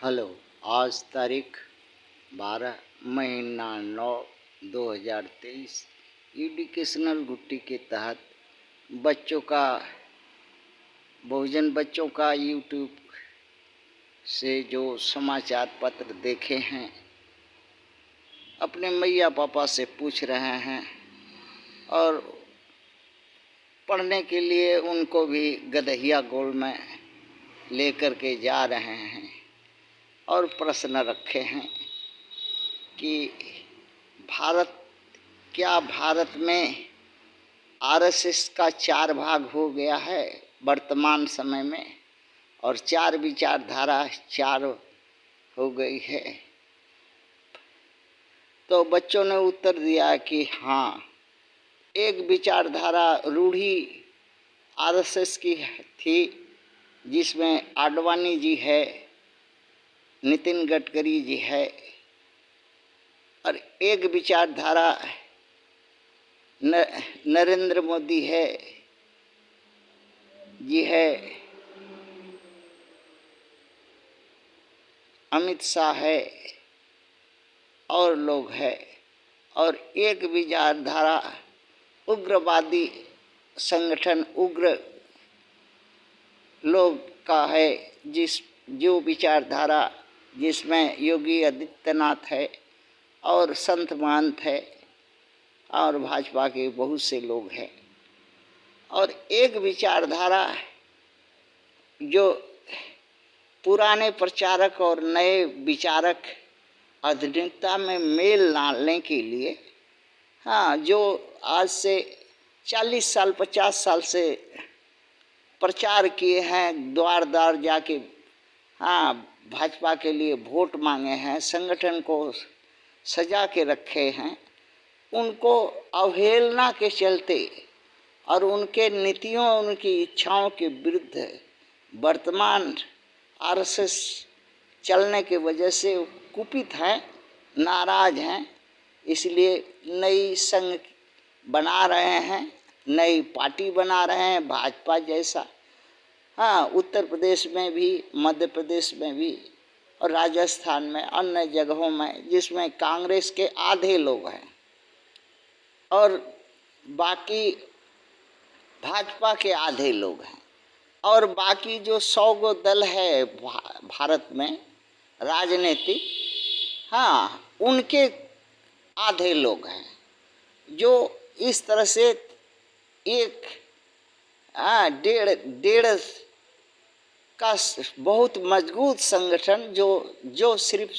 Hello. आज तारीख 12 महीना 9 2023 एजुकेशनल गुट्टी के तहत बच्चों का बहुजन बच्चों का यूट्यूब से जो समाचार पत्र देखे हैं, अपने मैया पापा से पूछ रहे हैं और पढ़ने के लिए उनको भी गदहिया गोल में लेकर के जा रहे हैं और प्रश्न रखे हैं कि भारत में आरएसएस का 4 भाग हो गया है वर्तमान समय में, और 4 विचारधारा 4 हो गई है। तो बच्चों ने उत्तर दिया कि हाँ, एक विचारधारा रूढ़ी आरएसएस की थी, जिसमें आडवाणी जी है, नितिन गडकरी जी है, और एक विचारधारा नरेंद्र मोदी जी है, अमित शाह है और लोग है, और एक विचारधारा उग्रवादी संगठन उग्र लोग का है, जो विचारधारा जिसमें योगी आदित्यनाथ है और संत महंत है और भाजपा के बहुत से लोग हैं, और एक विचारधारा जो पुराने प्रचारक और नए विचारक आधुनिकता में मेल डालने के लिए, हाँ, जो आज से 40 साल 50 साल से प्रचार किए हैं, द्वार द्वार जाके, हाँ, भाजपा के लिए वोट मांगे हैं, संगठन को सजा के रखे हैं, उनको अवहेलना के चलते और उनके नीतियों उनकी इच्छाओं के विरुद्ध वर्तमान आरएसएस चलने के वजह से कुपित हैं, नाराज हैं, इसलिए नई संघ बना रहे हैं, नई पार्टी बना रहे हैं भाजपा जैसा। हाँ, उत्तर प्रदेश में भी, मध्य प्रदेश में भी और राजस्थान में, अन्य जगहों में, जिसमें कांग्रेस के आधे लोग हैं और बाकी भाजपा के आधे लोग हैं, और बाकी जो 100 गो दल है भारत में राजनीतिक, हाँ, उनके आधे लोग हैं, जो इस तरह से एक डेढ़ का बहुत मजबूत संगठन जो सिर्फ,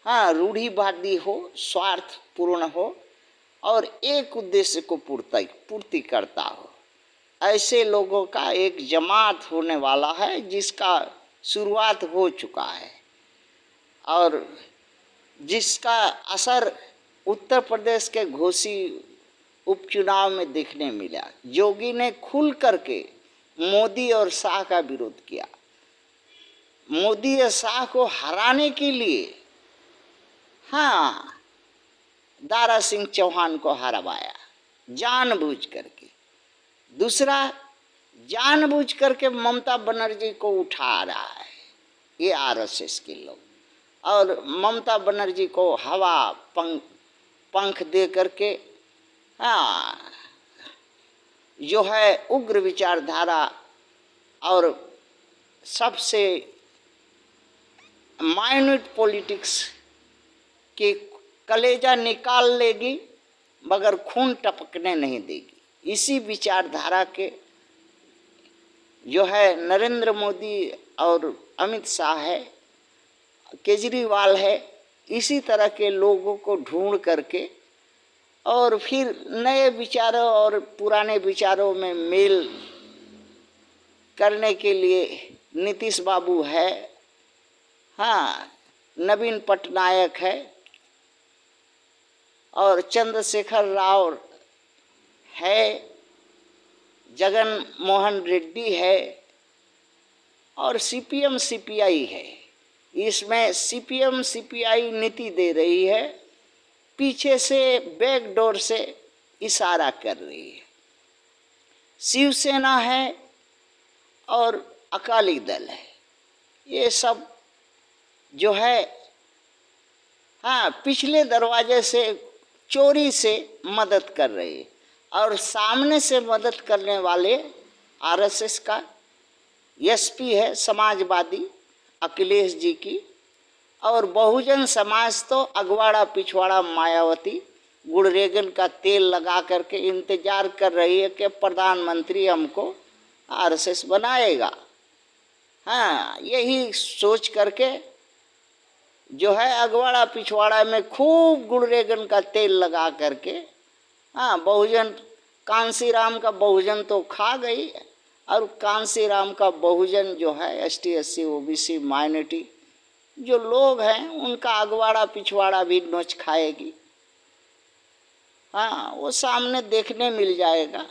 हाँ, रूढ़िवादी हो, स्वार्थपूर्ण हो और एक उद्देश्य को पूर्ति करता हो, ऐसे लोगों का एक जमात होने वाला है, जिसका शुरुआत हो चुका है और जिसका असर उत्तर प्रदेश के घोसी उपचुनाव में देखने मिला। योगी ने खुल करके मोदी और शाह का विरोध किया, मोदी और शाह को हराने के लिए, हाँ, दारा सिंह चौहान को हरवाया जानबूझ करके। दूसरा, जानबूझ करके ममता बनर्जी को उठा रहा है ये आरएसएस के लोग, और ममता बनर्जी को हवा पंख दे करके, हाँ, जो है उग्र विचारधारा और सबसे माइन्यूट पॉलिटिक्स की कलेजा निकाल लेगी, मगर खून टपकने नहीं देगी। इसी विचारधारा के जो है नरेंद्र मोदी और अमित शाह है, केजरीवाल है, इसी तरह के लोगों को ढूंढ करके और फिर नए विचारों और पुराने विचारों में मेल करने के लिए नीतीश बाबू है, हाँ, नवीन पटनायक है और चंद्रशेखर राव है, जगन मोहन रेड्डी है और सीपीएम सीपीआई है। इसमें सीपीएम सीपीआई नीति दे रही है, पीछे से बैकडोर से इशारा कर रही है। शिवसेना है और अकाली दल है, ये सब जो है हाँ पिछले दरवाजे से चोरी से मदद कर रही है, और सामने से मदद करने वाले आरएसएस का एसपी है समाजवादी अखिलेश जी की, और बहुजन समाज तो अगवाड़ा पिछवाड़ा मायावती गुड़रेगन का तेल लगा करके इंतजार कर रही है कि प्रधानमंत्री हमको आरएसएस बनाएगा। हाँ, यही सोच करके जो है अगवाड़ा पिछवाड़ा में खूब गुड़रेगन का तेल लगा करके हाँ बहुजन कांसीराम का बहुजन तो खा गई, और कांसीराम का बहुजन जो है एसटी एससी ओबीसी माइनॉरिटी जो लोग हैं उनका अगवाड़ा पिछवाड़ा भी नोच खाएगी। हाँ, वो सामने देखने मिल जाएगा।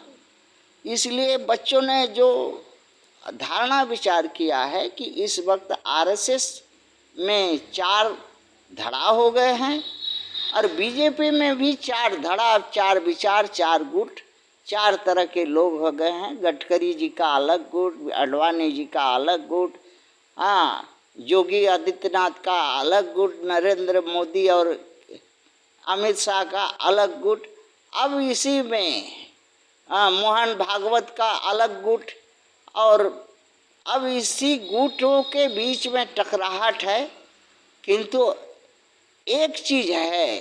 इसलिए बच्चों ने जो धारणा विचार किया है कि इस वक्त आरएसएस में 4 धड़ा हो गए हैं, और बीजेपी में भी 4 धड़ा, 4 विचार, 4 गुट, 4 तरह के लोग हो गए हैं। गडकरी जी का अलग गुट, अडवाणी जी का अलग गुट, हाँ योगी आदित्यनाथ का अलग गुट, नरेंद्र मोदी और अमित शाह का अलग गुट, अब इसी में मोहन भागवत का अलग गुट, और अब इसी गुटों के बीच में टकराहट है। किंतु एक चीज है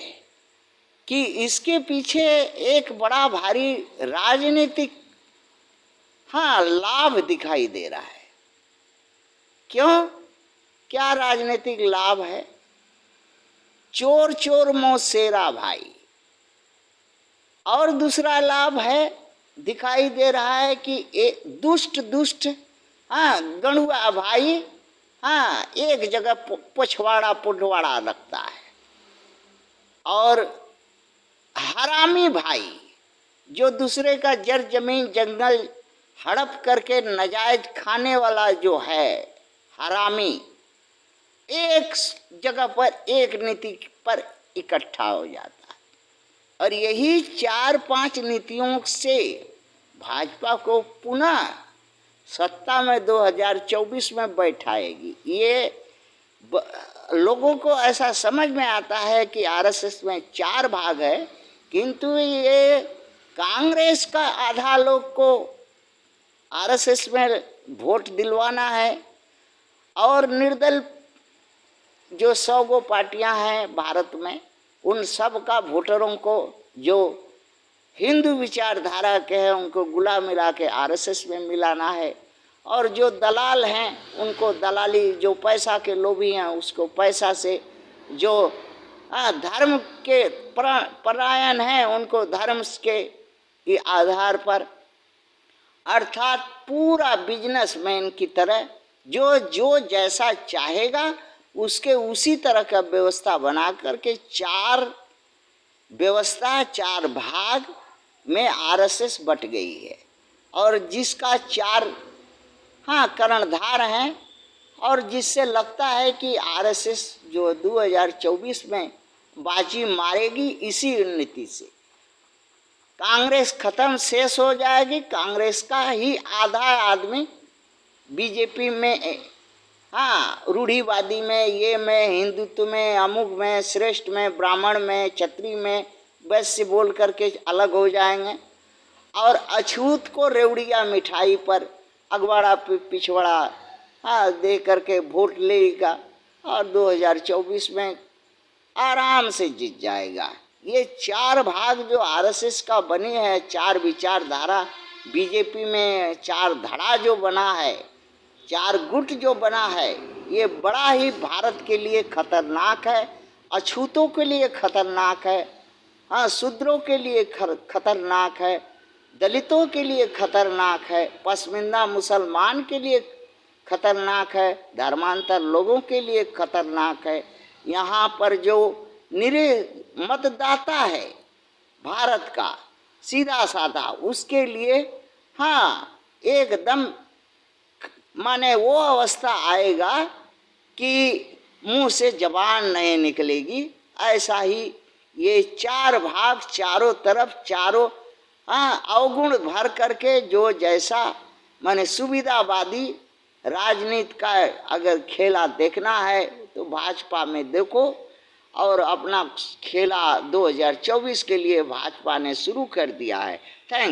कि इसके पीछे एक बड़ा भारी राजनीतिक लाभ दिखाई दे रहा है। क्यों? क्या राजनीतिक लाभ है? चोर चोर मौसेरा भाई। और दूसरा लाभ है दिखाई दे रहा है कि दुष्ट दुष्ट गणुआ भाई एक जगह पछवाड़ा पुटवाड़ा रखता है, और हरामी भाई जो दूसरे का जर जमीन जंगल हड़प करके नाजायज खाने वाला जो है हरामी, एक जगह पर एक नीति पर इकट्ठा हो जाता है, और यही 4-5 नीतियों से भाजपा को पुनः सत्ता में 2024 में बैठाएगी। ये लोगों को ऐसा समझ में आता है कि आरएसएस में 4 भाग है, किंतु ये कांग्रेस का आधा लोग को आरएसएस में वोट दिलवाना है, और निर्दल जो 100 गो पार्टियां हैं भारत में, उन सब का वोटरों को जो हिंदू विचारधारा के हैं उनको गुला मिला के आरएसएस में मिलाना है, और जो दलाल हैं उनको दलाली, जो पैसा के लोभी हैं उसको पैसा से, जो धर्म के परायण हैं उनको धर्म के आधार पर, अर्थात पूरा बिजनेसमैन की तरह जो जैसा चाहेगा उसके उसी तरह का व्यवस्था बना करके 4 भाग में आरएसएस बट गई है, और जिसका 4 कर्णधार हैं, और जिससे लगता है कि आरएसएस जो 2024 में बाजी मारेगी इसी नीति से। कांग्रेस खत्म शेष हो जाएगी, कांग्रेस का ही आधा आदमी बीजेपी में रूढ़िवादी में, ये में, हिंदुत्व में, अमुक में, श्रेष्ठ में, ब्राह्मण में, क्षत्रिय में वैश्य बोल करके अलग हो जाएंगे, और अछूत को रेवड़िया मिठाई पर अगवाड़ा पिछवाड़ा दे करके वोट लेगा, और 2024 में आराम से जीत जाएगा। ये 4 भाग जो आरएसएस का बनी है, 4 विचारधारा, बीजेपी में 4 धड़ा जो बना है, 4 गुट जो बना है, ये बड़ा ही भारत के लिए खतरनाक है, अछूतों के लिए खतरनाक है, शूद्रों के लिए खतरनाक है, दलितों के लिए खतरनाक है, पसमिंदा मुसलमान के लिए खतरनाक है, धर्मांतर लोगों के लिए खतरनाक है। यहाँ पर जो निरीह मतदाता है भारत का सीधा साधा, उसके लिए एकदम माने वो अवस्था आएगा कि मुंह से जबान नहीं निकलेगी। ऐसा ही ये 4 भाग चारों तरफ, चारों अवगुण भर करके जो जैसा माने सुविधावादी राजनीति का अगर खेला देखना है तो भाजपा में देखो, और अपना खेला 2024 के लिए भाजपा ने शुरू कर दिया है। थैंक्स।